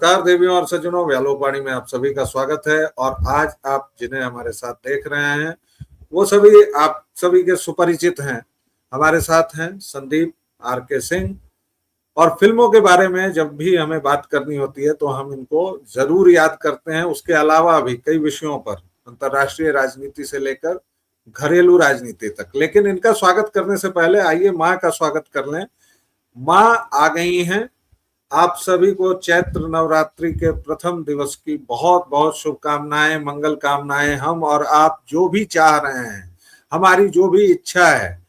नमस्कार देवियों और सज्जनों, व्यालोपाणी में आप सभी का स्वागत है। और आज आप जिन्हें हमारे साथ देख रहे हैं वो सभी आप सभी के सुपरिचित हैं। हमारे साथ हैं संदीप आर के सिंह। और फिल्मों के बारे में जब भी हमें बात करनी होती है तो हम इनको जरूर याद करते हैं। उसके अलावा भी कई विषयों पर, अंतर्राष्ट्रीय राजनीति से लेकर घरेलू राजनीति तक। लेकिन इनका स्वागत करने से पहले आइए माँ का स्वागत कर लें। माँ आ गई हैं। आप सभी को चैत्र नवरात्रि के प्रथम दिवस की बहुत बहुत शुभकामनाएं, मंगल कामनाएं। हम और आप जो भी चाह रहे हैं, हमारी जो भी इच्छा है,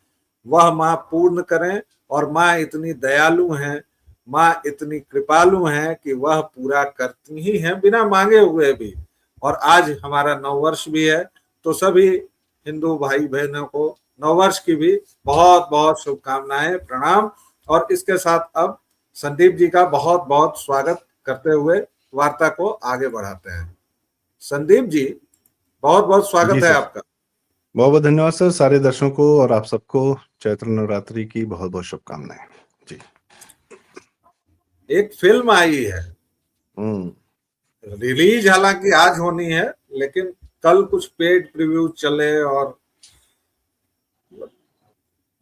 वह माँ पूर्ण करें। और माँ इतनी दयालु हैं, माँ इतनी कृपालु हैं कि वह पूरा करती ही हैं बिना मांगे हुए भी। और आज हमारा नववर्ष भी है, तो सभी हिंदू भाई बहनों को नववर्ष की भी बहुत बहुत शुभकामनाएं, प्रणाम। और इसके साथ अब संदीप जी का बहुत बहुत स्वागत करते हुए वार्ता को आगे बढ़ाते हैं। संदीप जी, बहुत बहुत स्वागत है आपका। बहुत बहुत धन्यवाद सर। सारे दर्शकों को और आप सबको चैत्र नवरात्रि की बहुत बहुत शुभकामनाएं जी। एक फिल्म आई है, रिलीज हालांकि आज होनी है, लेकिन कल कुछ पेड प्रीव्यू चले और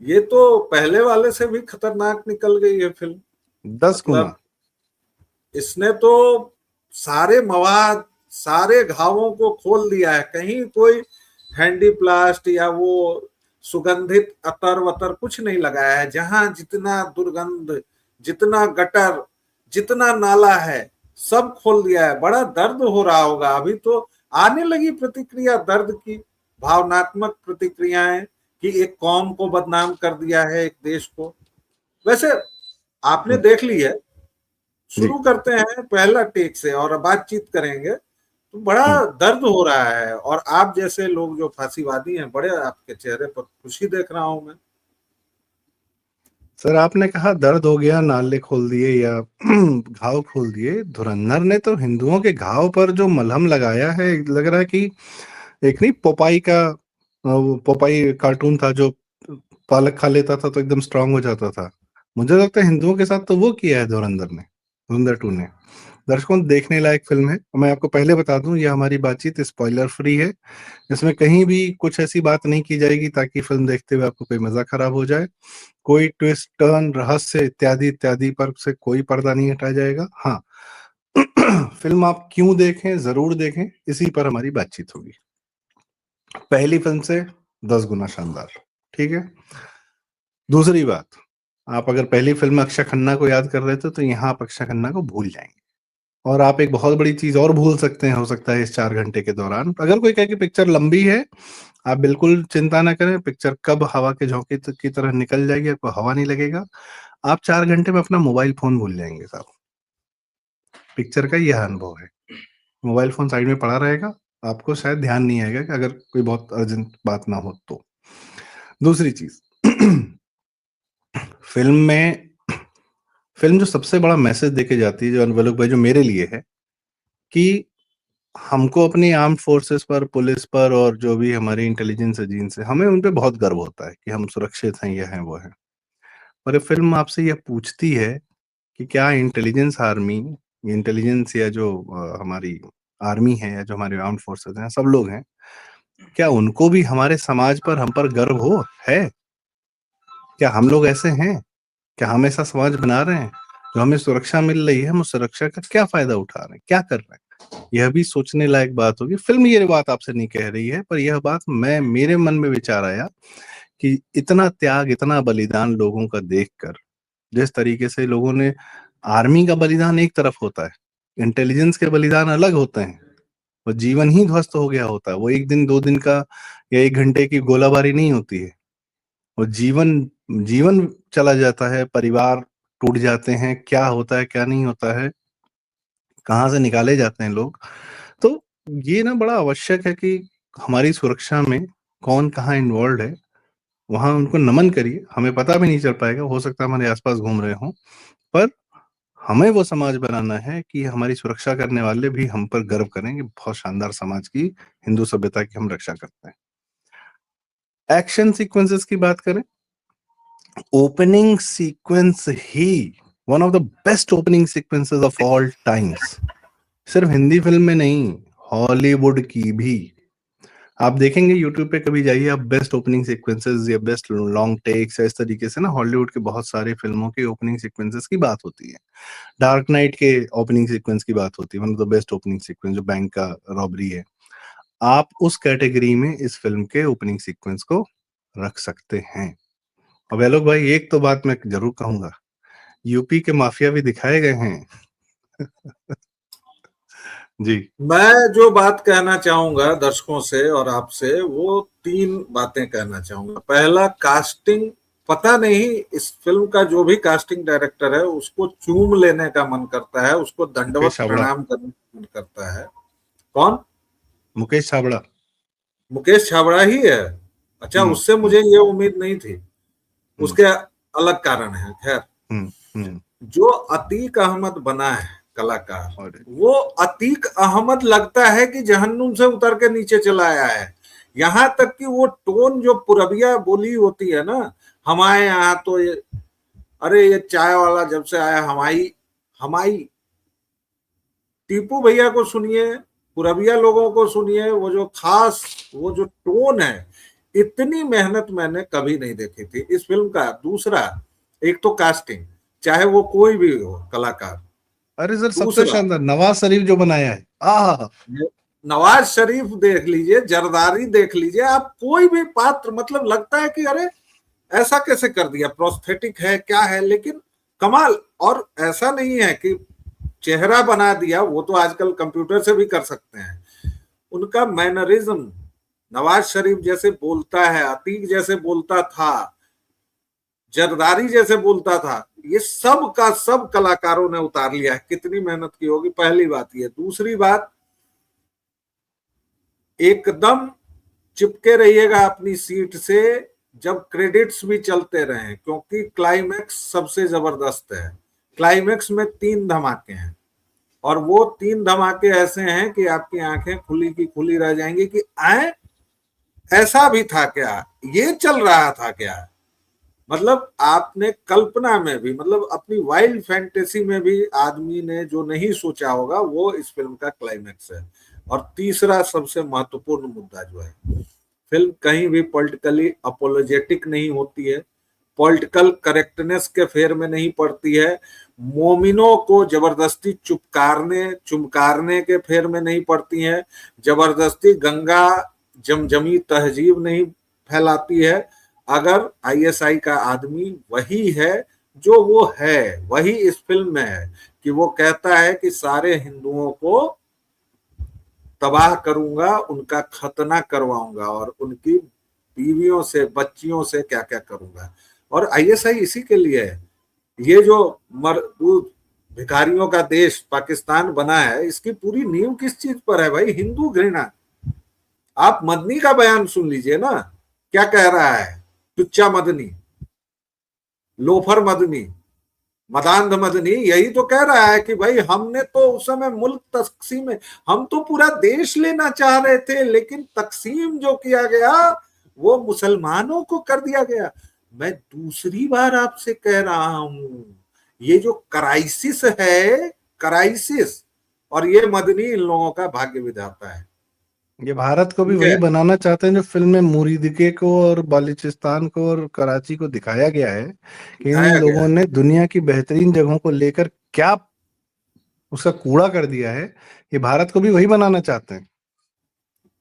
ये तो पहले वाले से भी खतरनाक निकल गई है फिल्म। 10 गुना। इसने तो सारे मवाद, सारे घावों को खोल दिया है। कहीं कोई हैंडी प्लास्ट या वो सुगंधित अतर वतर कुछ नहीं लगाया है। जहां जितना दुर्गंध, जितना गटर, जितना नाला है, सब खोल दिया है। बड़ा दर्द हो रहा होगा। अभी तो आने लगी प्रतिक्रिया दर्द की, भावनात्मक प्रतिक्रियाएं कि एक कौम को बदनाम कर दिया है, एक देश को। वैसे आपने देख ली है, शुरू करते हैं पहला टेक से और बातचीत करेंगे। तो बड़ा दर्द हो रहा है और आप जैसे लोग जो फांसीवादी हैं, बड़े आपके चेहरे पर खुशी देख रहा हूं मैं। सर आपने कहा दर्द हो गया, नाले खोल दिए या घाव खोल दिए। धुरंधर ने तो हिंदुओं के घाव पर जो मलहम लगाया है, लग रहा है कि एक नहीं पोपाई का, वो पोपाई कार्टून था जो पालक खा लेता था तो एकदम स्ट्रांग हो जाता था। मुझे लगता है हिंदुओं के साथ तो वो किया है धुरंधर ने, धुरंधर 2 ने। दर्शकों, देखने लायक फिल्म है। मैं आपको पहले बता दूं, यह हमारी बातचीत स्पॉइलर फ्री है। इसमें कहीं भी कुछ ऐसी बात नहीं की जाएगी ताकि फिल्म देखते हुए आपको कोई मजा खराब हो जाए। कोई ट्विस्ट, टर्न, रहस्य इत्यादि इत्यादि पर से कोई पर्दा नहीं हटाया जाएगा। हाँ, फिल्म आप क्यों देखें, जरूर देखें, इसी पर हमारी बातचीत होगी। पहली फिल्म से 10 गुना शानदार, ठीक है। दूसरी बात, आप अगर पहली फिल्म में अक्षय खन्ना को याद कर रहे थे तो यहाँ आप अक्षय खन्ना को भूल जाएंगे। और आप एक बहुत बड़ी चीज और भूल सकते हैं, हो सकता है इस 4 घंटे के दौरान। अगर कोई कहे कि पिक्चर लंबी है, आप बिल्कुल चिंता ना करें। पिक्चर कब हवा के झोंके की तरह निकल जाएगी, आपको हवा नहीं लगेगा। आप 4 घंटे में अपना मोबाइल फोन भूल जाएंगे साहब। पिक्चर का यह अनुभव है। मोबाइल फोन साइड में पड़ा रहेगा, आपको शायद ध्यान नहीं आएगा कि अगर कोई बहुत अर्जेंट बात ना हो तो। दूसरी चीज, फिल्म जो सबसे बड़ा मैसेज देके जाती है, जो अनवलक भाई, जो मेरे लिए है कि हमको अपनी आर्म्ड फोर्सेस पर, पुलिस पर और जो भी हमारी इंटेलिजेंस एजेंसी है, हमें उन पे बहुत गर्व होता है कि हम सुरक्षित हैं, ये हैं वो हैं। और ये फिल्म आपसे यह पूछती है कि क्या इंटेलिजेंस आर्मी, इंटेलिजेंस या जो हमारी आर्मी है या जो हमारे आर्म्ड फोर्सेस हैं, सब लोग हैं, क्या उनको भी हमारे समाज पर, हम पर गर्व हो है? क्या हम लोग ऐसे हैं? क्या हम ऐसा समाज बना रहे हैं? जो हमें सुरक्षा मिल रही है, हम उस सुरक्षा का क्या फायदा उठा रहे हैं, क्या कर रहे हैं? यह भी सोचने लायक बात होगी। फिल्म ये बात आपसे नहीं कह रही है, पर यह बात मेरे मन में विचार आया कि इतना त्याग, इतना बलिदान लोगों का देखकर, जिस तरीके से लोगों ने, आर्मी का बलिदान एक तरफ होता है, इंटेलिजेंस के बलिदान अलग होते हैं। वो जीवन ही ध्वस्त हो गया होता है। वो 1 दिन 2 दिन का या 1 घंटे की गोलाबारी नहीं होती है। वो जीवन जीवन चला जाता है, परिवार टूट जाते हैं, क्या होता है क्या नहीं होता है, कहाँ से निकाले जाते हैं लोग। तो ये ना बड़ा आवश्यक है कि हमारी सुरक्षा में कौन कहाँ इन्वॉल्व है, वहां उनको नमन करिए। हमें पता भी नहीं चल पाएगा, हो सकता है हमारे आसपास घूम रहे हों, पर हमें वो समाज बनाना है कि हमारी सुरक्षा करने वाले भी हम पर गर्व करें कि बहुत शानदार समाज की, हिंदू सभ्यता की हम रक्षा करते हैं। एक्शन सीक्वेंसेस की बात करें, opening sequence he one of the best opening sequences of all times. सिर्फ हिंदी फिल्म में नहीं, हॉलीवुड की भी। आप देखेंगे यूट्यूब पे कभी जाइए आप, बेस्ट ओपनिंग सीक्वेंसेस या बेस्ट लॉन्ग टेक्स या इस तरीके से ना हॉलीवुड के बहुत सारे फिल्मों के ओपनिंग सीक्वेंसेस की बात होती है। डार्क नाइट के ओपनिंग सीक्वेंस की बात होती है, one of the best opening sequence जो बैंक का रॉबरी है। आप उस कैटेगरी में इस फिल्म के ओपनिंग सीक्वेंस को रख सकते हैं। अब आलोक भाई, एक तो बात मैं जरूर कहूंगा, यूपी के माफिया भी दिखाए गए हैं। जी। मैं जो बात कहना चाहूंगा दर्शकों से और आपसे, वो 3 बातें कहना चाहूंगा। पहला, कास्टिंग। पता नहीं, इस फिल्म का जो भी कास्टिंग डायरेक्टर है उसको चूम लेने का मन करता है, उसको मुकेश दंडवत छाबड़ा। प्रणाम करने का मन करता है। कौन? मुकेश छाबड़ा। मुकेश छाबड़ा ही है? अच्छा, हम्म। उससे मुझे ये उम्मीद नहीं थी। हम्म। उसके अलग कारण है। खैर, हम्म। हम्म। जो अतीक अहमद बना है कलाकार, और वो अतीक अहमद लगता है कि जहन्नुम से उतर के नीचे चला आया है। यहां तक कि वो टोन जो पुरबिया बोली होती है ना, हमारे यहाँ तो ये, अरे ये चाय वाला जब से आया हमारी हमारी, टीपू भैया को सुनिए, पुरबिया लोगों को सुनिए, वो जो खास वो जो टोन है, इतनी मेहनत मैंने कभी नहीं देखी थी इस फिल्म का। दूसरा, एक तो कास्टिंग, चाहे वो कोई भी हो कलाकार। अरे सर, सबसे दूसरा, शानदार नवाज शरीफ जो बनाया है, आह। नवाज शरीफ देख लीजिए, जरदारी देख लीजिए, आप कोई भी पात्र, मतलब लगता है कि अरे ऐसा कैसे कर दिया, प्रोस्थेटिक है क्या है, लेकिन कमाल। और ऐसा नहीं है कि चेहरा बना दिया, वो तो आजकल कंप्यूटर से भी कर सकते हैं। उनका मैनरिज्म, नवाज शरीफ जैसे बोलता है, अतीक जैसे बोलता था, जरदारी जैसे बोलता था, ये सब का सब कलाकारों ने उतार लिया है। कितनी मेहनत की होगी, पहली बात ये। दूसरी बात, एकदम चिपके रहिएगा अपनी सीट से जब क्रेडिट्स भी चलते रहे, क्योंकि क्लाइमैक्स सबसे जबरदस्त है। क्लाइमैक्स में 3 धमाके हैं, और वो 3 धमाके ऐसे हैं कि आपकी आंखें खुली की खुली रह जाएंगी कि आए, ऐसा भी था क्या, ये चल रहा था क्या। मतलब आपने कल्पना में भी, मतलब अपनी वाइल्ड फैंटेसी में भी आदमी ने जो नहीं सोचा होगा, वो इस फिल्म का क्लाइमैक्स है। और तीसरा सबसे महत्वपूर्ण मुद्दा जो है, फिल्म कहीं भी पॉलिटिकली अपोलोजेटिक नहीं होती है, पॉलिटिकल करेक्टनेस के फेर में नहीं पड़ती है, मोमिनों को जबरदस्ती चुमकारने के फेर में नहीं पड़ती है, जबरदस्ती गंगा जमजमी तहजीब नहीं फैलाती है। अगर आईएसआई का आदमी वही है जो वो है, वही इस फिल्म में है, कि वो कहता है कि सारे हिंदुओं को तबाह करूंगा, उनका खतना करवाऊंगा, और उनकी बीवियों से बच्चियों से क्या क्या करूंगा। और आईएसआई इसी के लिए है। ये जो मरदूद भिखारियों का देश पाकिस्तान बना है, इसकी पूरी नींव किस चीज पर है भाई? हिंदू घृणा। आप मदनी का बयान सुन लीजिए ना, क्या कह रहा है? टुच्चा मदनी, लोफर मदनी, मदांध मदनी, यही तो कह रहा है कि भाई हमने तो उस समय मुल्क तकसीम में, हम तो पूरा देश लेना चाह रहे थे, लेकिन तकसीम जो किया गया वो मुसलमानों को कर दिया गया। मैं दूसरी बार आपसे कह रहा हूं, ये जो क्राइसिस है, क्राइसिस, और ये मदनी इन लोगों का भाग्य विधाता है। ये भारत को भी ठीक वही है, बनाना चाहते हैं जो फिल्म में मुरीदिके को और बलूचिस्तान को और कराची को दिखाया गया है, कि इन दिखाया गया लोगों है। ने दुनिया की बेहतरीन जगहों को लेकर क्या उसका कूड़ा कर दिया है। ये भारत को भी वही बनाना चाहते हैं।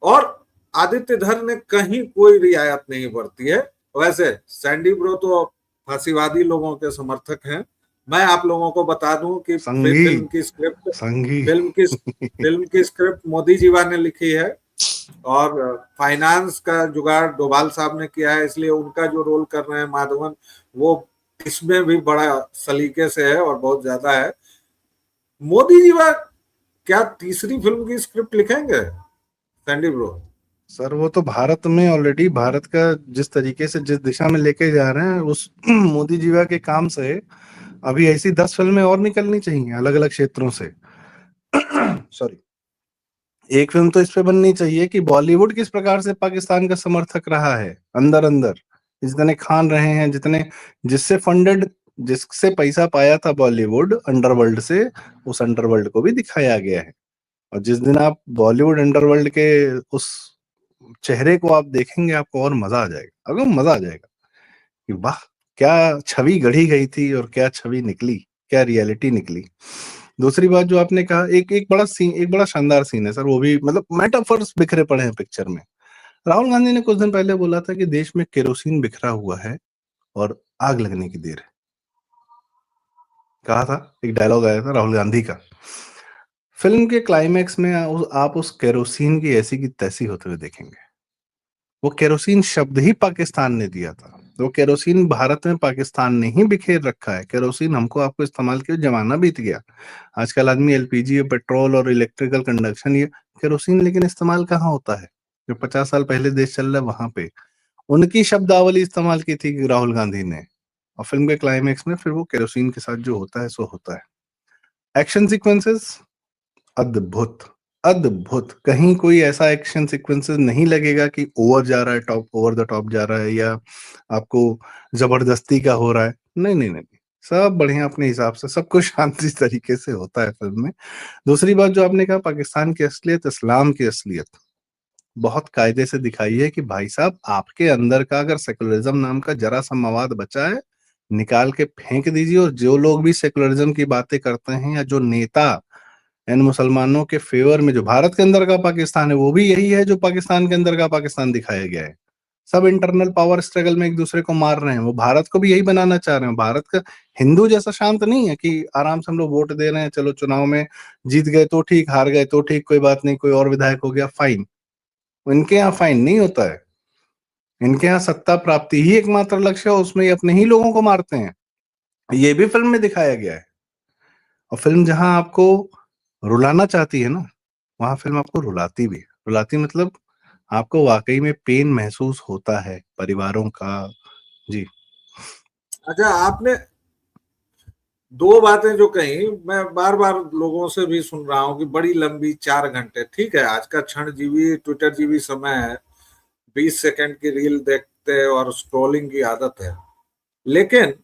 और आदित्य धर ने कहीं कोई रियायत नहीं बरती है। वैसे सैंडी ब्रो तो फांसीवादी लोगों के समर्थक हैं। मैं आप लोगों को बता दूं कि संघी। संघी। फिल्म की स्क्रिप्ट मोदी जीवा ने लिखी है, और फाइनेंस का जुगाड़ डोभाल साहब ने किया है, इसलिए उनका जो रोल कर रहे हैं माधवन, वो इसमें भी बड़ा सलीके से है और बहुत ज्यादा है। मोदी जीवा क्या तीसरी फिल्म की स्क्रिप्ट लिखेंगे सैंडी ब्रो? सर वो तो भारत में ऑलरेडी, भारत का जिस तरीके से जिस दिशा में लेके जा रहे हैं उस मोदी जीवा के काम से अभी ऐसी 10 फिल्में और निकलनी चाहिए अलग अलग क्षेत्रों से। सॉरी। एक फिल्म तो इस पे बननी चाहिए कि बॉलीवुड किस प्रकार से पाकिस्तान का समर्थक रहा है अंदर अंदर, जितने खान रहे हैं, जितने जिससे फंडेड जिससे पैसा पाया था बॉलीवुड अंडरवर्ल्ड से, उस अंडरवर्ल्ड को भी दिखाया गया है। और जिस दिन आप बॉलीवुड अंडरवर्ल्ड के उस चेहरे को आप देखेंगे, आपको और मजा आ जाएगा, अगर मजा आ जाएगा कि वाह, क्या छवि गढ़ी गई थी और क्या छवि निकली, क्या रियलिटी निकली। दूसरी बात जो आपने कहा, एक एक बड़ा सीन, एक बड़ा शानदार सीन है सर, वो भी मतलब मेटाफर्स बिखरे पड़े हैं पिक्चर में। राहुल गांधी ने कुछ दिन पहले बोला था कि देश में केरोसिन बिखरा हुआ है और आग लगने की देर है, कहा था, एक डायलॉग आया था राहुल गांधी का। फिल्म के क्लाइमैक्स में आप उस केरोसिन की ऐसी की तैसी होते हुए देखेंगे। वो केरोसिन शब्द ही पाकिस्तान ने दिया था, वो केरोसिन भारत में पाकिस्तान ने ही बिखेर रखा है। केरोसिन हमको आपको इस्तेमाल किया, जमाना बीत गया। आजकल आदमी एलपीजी, पेट्रोल और इलेक्ट्रिकल कंडक्शन, ये केरोसिन लेकिन इस्तेमाल कहाँ होता है? जो 50 साल पहले देश चल रहा है वहां पे उनकी शब्दावली इस्तेमाल की थी राहुल गांधी ने। और फिल्म के क्लाइमेक्स में फिर वो केरोसिन के साथ जो होता है सो होता है। एक्शन सीक्वेंसेस अद्भुत, अद्भुत। कहीं कोई ऐसा एक्शन सीक्वेंसेस नहीं लगेगा कि ओवर जा रहा है, टॉप, ओवर द टॉप जा रहा है या आपको जबरदस्ती का हो रहा है। नहीं नहीं नहीं, सब बढ़िया अपने हिसाब से, सब कुछ शांति तरीके से होता है फिल्म में। दूसरी बात जो आपने कहा, पाकिस्तान की असलियत, इस्लाम की असलियत बहुत कायदे से दिखाई है कि भाई साहब, आपके अंदर का अगर सेकुलरिज्म नाम का जरा सा मवाद बचा है, निकाल के फेंक दीजिए। और जो लोग भी सेकुलरिज्म की बातें करते हैं या जो नेता इन मुसलमानों के फेवर में, जो भारत के अंदर का पाकिस्तान है, वो भी यही है जो पाकिस्तान के अंदर का पाकिस्तान दिखाया गया है। सब इंटरनल पावर स्ट्रगल में एक दूसरे को मार रहे हैं। वो भारत को भी यही बनाना चाह रहे हैं। भारत का हिंदू जैसा शांत नहीं है कि आराम से हम लोग वोट दे रहे हैं, चलो चुनाव में जीत गए तो ठीक, हार गए तो ठीक, कोई बात नहीं, कोई और विधायक हो गया फाइन। इनके यहाँ फाइन नहीं होता है। इनके यहाँ सत्ता प्राप्ति ही एकमात्र लक्ष्य है, उसमें ये अपने ही लोगों को मारते हैं। ये भी फिल्म में दिखाया गया है। और फिल्म जहां आपको रुलाना चाहती है ना, वहां फिल्म आपको रुलाती भी है। रुलाती मतलब आपको वाकई में पेन महसूस होता है परिवारों का। जी। अच्छा, आपने दो बातें जो कही, मैं बार बार लोगों से भी सुन रहा हूं कि बड़ी लंबी 4 घंटे, ठीक है, आज का क्षण जीवी ट्विटर जीवी समय है, 20 सेकंड की रील देखते और स्क्रॉलिंग की आदत है। लेकिन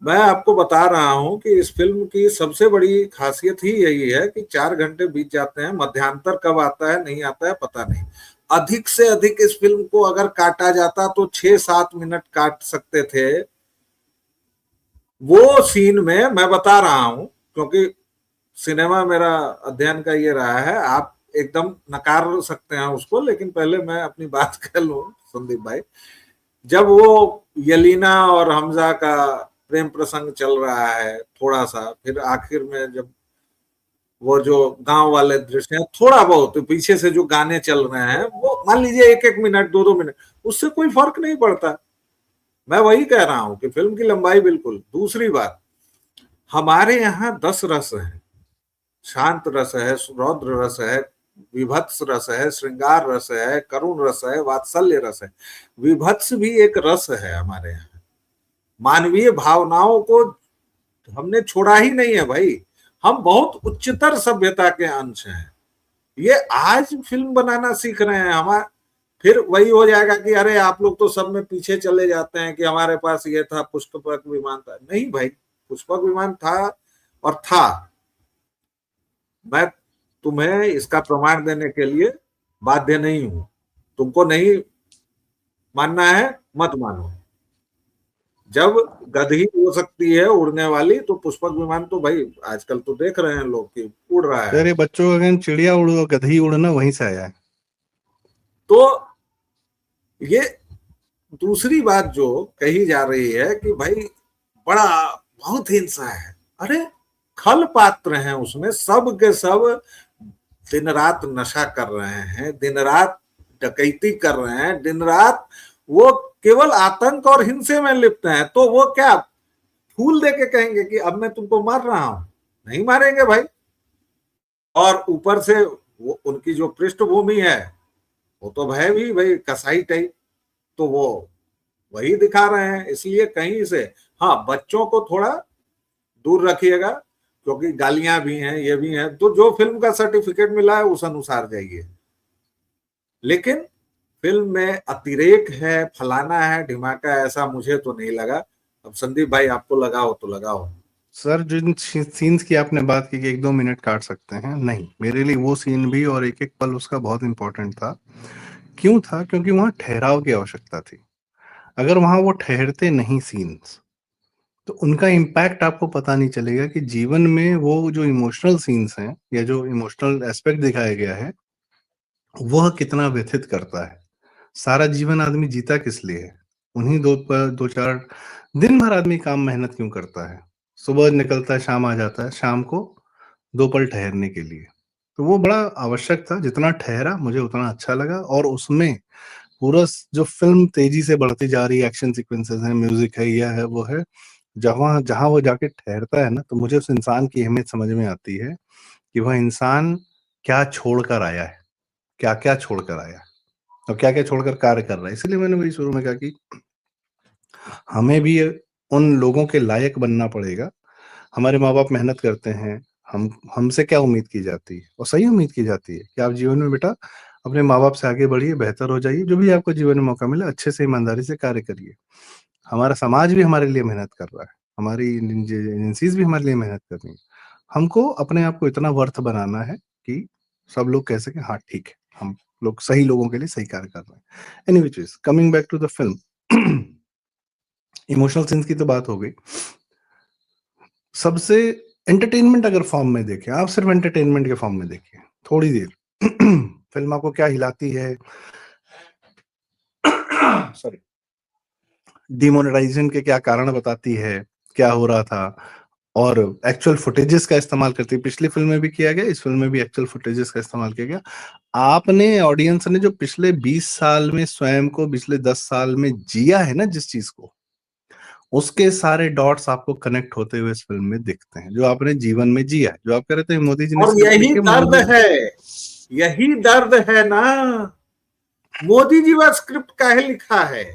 मैं आपको बता रहा हूं कि इस फिल्म की सबसे बड़ी खासियत ही यही है कि 4 घंटे बीत जाते हैं, मध्यांतर कब आता है नहीं आता है पता नहीं। अधिक से अधिक इस फिल्म को अगर काटा जाता तो 6-7 मिनट काट सकते थे। वो सीन में मैं बता रहा हूं, क्योंकि सिनेमा मेरा अध्ययन का ये रहा है, आप एकदम नकार सकते हैं उसको, लेकिन पहले मैं अपनी बात कर लूं संदीप भाई। जब वो यलीना और हमजा का प्रेम प्रसंग चल रहा है थोड़ा सा, फिर आखिर में जब वो जो गांव वाले दृश्य हैं, थोड़ा बहुत पीछे से जो गाने चल रहे हैं, वो मान लीजिए 1-1 मिनट 2-2 मिनट, उससे कोई फर्क नहीं पड़ता। मैं वही कह रहा हूं कि फिल्म की लंबाई बिल्कुल। दूसरी बात, हमारे यहाँ 10 रस हैं, शांत रस है, रौद्र रस है, विभत्स रस है, श्रृंगार रस है, करुण रस है, वात्सल्य रस है। विभत्स भी एक रस है हमारे यहाँ। मानवीय भावनाओं को हमने छोड़ा ही नहीं है भाई। हम बहुत उच्चतर सभ्यता के अंश हैं। ये आज फिल्म बनाना सीख रहे हैं हमारे। फिर वही हो जाएगा कि अरे आप लोग तो सब में पीछे चले जाते हैं कि हमारे पास ये था, पुष्पक विमान था। नहीं भाई, पुष्पक विमान था और था। मैं तुम्हें इसका प्रमाण देने के लिए बाध्य नहीं हूं। तुमको नहीं मानना है, मत मानो। जब गधी हो सकती है उड़ने वाली, तो पुष्पक विमान तो भाई आजकल तो देख रहे हैं लोग कि उड़ रहा है। अरे बच्चों का कहना, चिड़िया उड़ो गधी उड़ना वहीं से आया है। तो ये दूसरी बात जो कही जा रही है कि भाई बड़ा बहुत हिंसा है। अरे खल पात्र हैं उसमें, सब के सब दिन रात नशा कर रहे हैं, दिन रात डकैती कर रहे हैं, दिन रात वो केवल आतंक और हिंसे में लिप्त हैं। तो वो क्या फूल दे के कहेंगे कि अब मैं तुमको मार रहा हूं? नहीं मारेंगे भाई। और ऊपर से वो उनकी जो पृष्ठभूमि है, वो तो है भी भाई कसाई टाइप। तो वो वही दिखा रहे हैं, इसलिए कहीं से हाँ, बच्चों को थोड़ा दूर रखिएगा, क्योंकि गालियां भी हैं, ये भी हैं। तो जो फिल्म का सर्टिफिकेट मिला है उस अनुसार जाइए। लेकिन फिल्म में अतिरेक है, फलाना है, ढिमाका, ऐसा मुझे तो नहीं लगा। अब संदीप भाई आपको लगाओ तो लगाओ। सर जिन सीन्स की आपने बात की कि 1-2 मिनट काट सकते हैं, नहीं, मेरे लिए वो सीन भी और एक एक पल उसका बहुत इंपॉर्टेंट था। क्यों था? क्योंकि वहां ठहराव की आवश्यकता थी। अगर वहां वो ठहरते नहीं सीन्स, तो उनका इम्पैक्ट आपको पता नहीं चलेगा कि जीवन में वो जो इमोशनल सीन्स हैं या जो इमोशनल एस्पेक्ट दिखाया गया है, वह कितना व्यथित करता है। सारा जीवन आदमी जीता किस लिए है? उन्हीं 2-4 दिन भर आदमी काम मेहनत क्यों करता है? सुबह निकलता है, शाम आ जाता है, शाम को 2 पल ठहरने के लिए। तो वो बड़ा आवश्यक था, जितना ठहरा मुझे उतना अच्छा लगा और उसमें पूरा जो फ़िल्म तेज़ी से बढ़ती जा रही है, एक्शन सीक्वेंसेस हैं, म्यूज़िक है, यह है, वो है। जहाँ जहाँ वो जाके ठहरता है ना, तो मुझे उस इंसान की अहमियत समझ में आती है कि वह इंसान क्या छोड़ कर आया है, क्या-क्या छोड़ कर आया है और क्या-क्या छोड़कर कार्य कर रहा है। इसलिए मैंने वही शुरू में कहा कि हमें भी उन लोगों के लायक बनना पड़ेगा। हमारे माँ-बाप मेहनत करते हैं, हम हमसे क्या उम्मीद की जाती है? और सही उम्मीद की जाती है कि आप जीवन में बेटा अपने माँ-बाप से आगे बढ़िए, बेहतर हो जाइए, जो भी आपको जीवन में मौका मिले अच्छे से ईमानदारी से कार्य करिए। हमारा समाज भी हमारे लिए मेहनत कर रहा है, हमारी एजेंसीज़ भी हमारे लिए मेहनत कर रही हैं। हमको अपने आप को इतना वर्थ बनाना है कि सब लोग कह सकें हाँ, ठीक है, हम लोग सही लोगों के लिए सही कार्य कर रहे हैं। Any which is coming back to the film emotional scenes की तो बात हो गई। सबसे एंटरटेनमेंट अगर फॉर्म में देखें, आप सिर्फ एंटरटेनमेंट के फॉर्म में देखिए, थोड़ी देर फिल्म आपको क्या हिलाती है, सॉरी, डिमोनेटाइजेशन के क्या कारण बताती है, क्या हो रहा था और एक्चुअल फुटेजेस का इस्तेमाल करती है। पिछली फ़िल्म में भी किया गया, इस फ़िल्म में भी एक्चुअल फुटेजेस का इस्तेमाल किया गया। आपने ऑडियंस ने जो पिछले 20 साल में स्वयं को पिछले 10 साल में जिया है ना जिस चीज़ को, उसके सारे डॉट्स आपको कनेक्ट होते हुए इस फ़िल्म में दिखते हैं, जो आपने जीवन में जिया है। जो आप कह रहे थे मोदी जी ने और स्क्रिप्ट यही लिखी है, दर्द मोदी है, यही दर्द है ना। मोदी जी वह स्क्रिप्ट काहे लिखा है,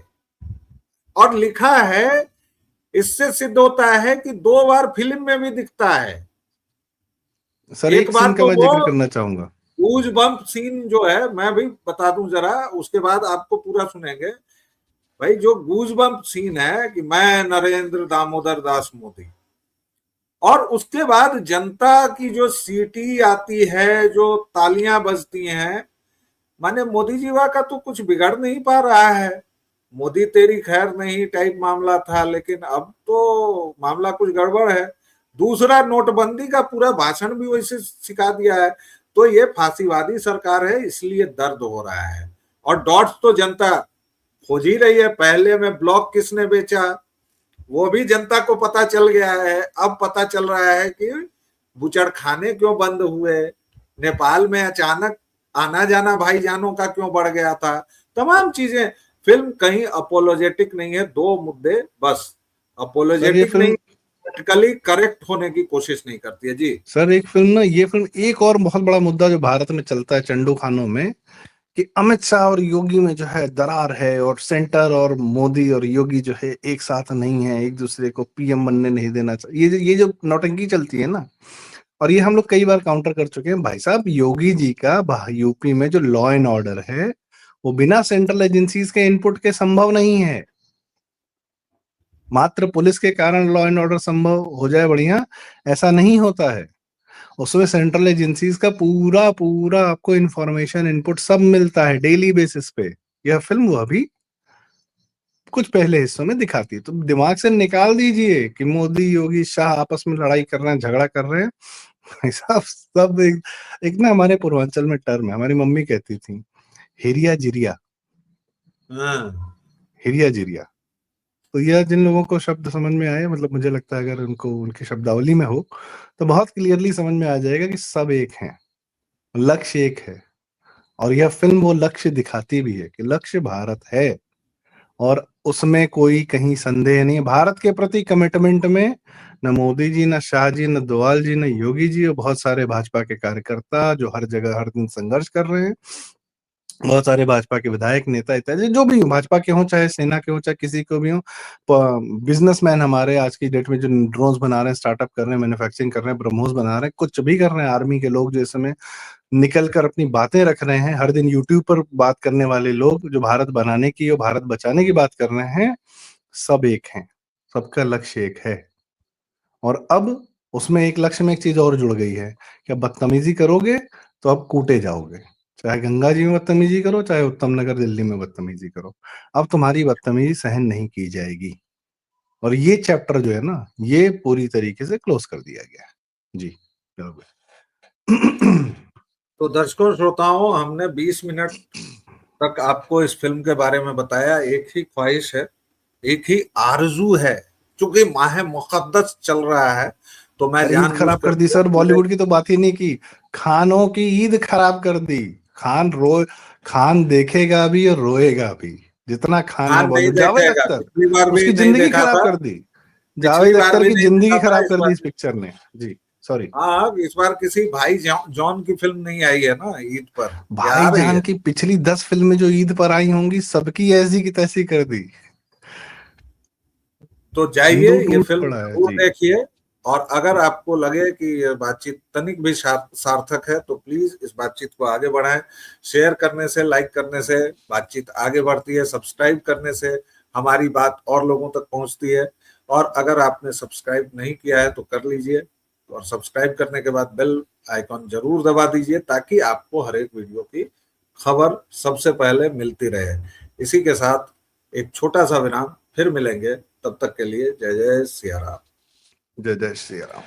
और लिखा है, इससे सिद्ध होता है कि 2 बार फिल्म में भी दिखता है। सर एक एक बार सीन का तो मैं वो ज़िक्र करना चाहूँगा। गूज बम्प सीन जो है, मैं भी बता दूं जरा, उसके बाद आपको पूरा सुनेंगे। भाई जो गूज बम्प सीन है कि मैं नरेंद्र दामोदर दास मोदी, और उसके बाद जनता की जो सीटी आती है, जो तालियां बजती हैं, माने मोदी जीवा का तो कुछ बिगड़ नहीं पा रहा है, मोदी तेरी खैर नहीं टाइप मामला था, लेकिन अब तो मामला कुछ गड़बड़ है। दूसरा, नोटबंदी का पूरा भाषण भी वैसे सिखा दिया है। तो ये फांसीवादी सरकार है, इसलिए दर्द हो रहा है। और डॉट्स तो जनता खोज ही रही है। पहले में ब्लॉक किसने बेचा, वो भी जनता को पता चल गया है। अब पता चल रहा है कि बुचड़ खाने क्यों बंद हुए, नेपाल में अचानक आना जाना भाईजानों का क्यों बढ़ गया था, तमाम चीजें। फिल्म कहीं अपोलोजेटिक नहीं है, 2 मुद्दे बस। सर ये अपोलोजेटिक नहीं, फ़िल्म प्रैक्टिकली करेक्ट होने की कोशिश नहीं करती है जी। सर एक फ़िल्म ना ये फ़िल्म एक और बहुत बड़ा मुद्दा जो भारत में चलता है चंडू खानों में, कि अमित शाह और योगी में जो है दरार है और सेंटर और मोदी और योगी जो है एक साथ नहीं है, एक दूसरे को पीएम बनने नहीं देना चाहिए। ये जो नौटंकी चलती है ना, और ये हम लोग कई बार काउंटर कर चुके हैं। भाई साहब योगी जी का यूपी में जो लॉ एंड ऑर्डर है, वो बिना सेंट्रल एजेंसीज के इनपुट के संभव नहीं है। मात्र पुलिस के कारण लॉ एंड ऑर्डर संभव हो जाए बढ़िया, ऐसा नहीं होता है। उसमें सेंट्रल एजेंसीज का पूरा पूरा आपको इंफॉर्मेशन इनपुट सब मिलता है डेली बेसिस पे। यह फिल्म वह भी कुछ पहले हिस्सों में दिखाती है। तो दिमाग से निकाल दीजिए कि मोदी योगी शाह आपस में लड़ाई कर रहे हैं, झगड़ा कर रहे हैं। भाई साहब सब एक ना हमारे पूर्वांचल में टर्म है, हमारी मम्मी कहती थी, हिरिया जिरिया, हाँ। हिरिया जिरिया। तो यह जिन लोगों को शब्द समझ में आए, मतलब मुझे लगता है अगर उनको उनकी शब्दावली में हो, तो बहुत क्लियरली समझ में आ जाएगा कि सब एक हैं, लक्ष्य एक है। और यह फ़िल्म वो लक्ष्य दिखाती भी है कि लक्ष्य भारत है और उसमें कोई कहीं संदेह नहीं है। भारत के प्रति कमिटमेंट में न मोदी जी, न शाह जी, न डोवाल जी, न योगी जी और बहुत सारे भाजपा के कार्यकर्ता जो हर जगह हर दिन संघर्ष कर रहे हैं। बहुत सारे भाजपा के विधायक, नेता इत्यादि जो भी हों, भाजपा के हों, चाहे सेना के हों, चाहे किसी को भी हों। बिज़नेसमैन हमारे आज की डेट में जो ड्रोन्स बना रहे हैं, स्टार्टअप कर रहे हैं, मैन्युफैक्चरिंग कर रहे हैं, ब्रह्मोस बना रहे हैं, कुछ भी कर रहे हैं। आर्मी के लोग जो इस समय निकल कर अपनी बातें रख रहे हैं, हर दिन यूट्यूब पर बात करने वाले लोग जो भारत बनाने की और भारत बचाने की बात कर रहे हैं, सब एक हैं। सबका लक्ष्य एक है। और अब उसमें एक लक्ष्य में एक चीज और जुड़ गई है कि अब बदतमीजी करोगे तो अब कूटे जाओगे। चाहे गंगा जी में बदतमीजी करो, चाहे उत्तम नगर दिल्ली में बदतमीजी करो, अब तुम्हारी बदतमीजी सहन नहीं की जाएगी। और ये चैप्टर जो है ना, ये पूरी तरीके से क्लोज कर दिया गया है जी। तो दर्शकों श्रोताओं, हमने 20 मिनट तक आपको इस फिल्म के बारे में बताया। एक ही ख्वाहिश है, एक ही आरजू है, चूंकि माह मुक़द्दस चल रहा है तो मैं ईद खराब जानबूझकर कर दी सर, बॉलीवुड की तो बात ही नहीं की, खानों की ईद खराब कर दी। खान देखेगा भी और रोएगा भी, जितना खान है खान नहीं बॉलीवुड। जावेद देखेगा, अख्तर, पिछली बार भी उसकी नहीं जिंदगी देखा खराब था, कर दी। पिछली जावेद बार अख्तर भी की नहीं जिंदगी देखा था, खराब इस कर दी बार। इस पिक्चर ने जी। सॉरी हाँ, इस बार किसी भाई जॉन की फिल्म नहीं आई है ना ईद पर, या आ रही भाईजान है? की पिछली 10 फिल्में जो ईद पर आई होंगी, सबकी ऐसी की तैसी कर दी। तो जाइए, हिंदू ये टूट फिल्म पड़ा है जरूर जी। देखिए। और अगर आपको लगे कि ये बातचीत तनिक भी सार्थक है तो प्लीज इस बातचीत को आगे बढ़ाएं। शेयर करने से, लाइक करने से बातचीत आगे बढ़ती है, सब्सक्राइब करने से हमारी बात और लोगों तक पहुंचती है। और अगर आपने सब्सक्राइब नहीं किया है तो कर लीजिए, और सब्सक्राइब करने के बाद बेल आइकॉन जरूर दबा दीजिए, ताकि आपको हर एक वीडियो की खबर सबसे पहले मिलती रहे। इसी के साथ एक छोटा सा विराम, फिर मिलेंगे। तब तक के लिए जय जय सिया राम। जय जय श्री राम।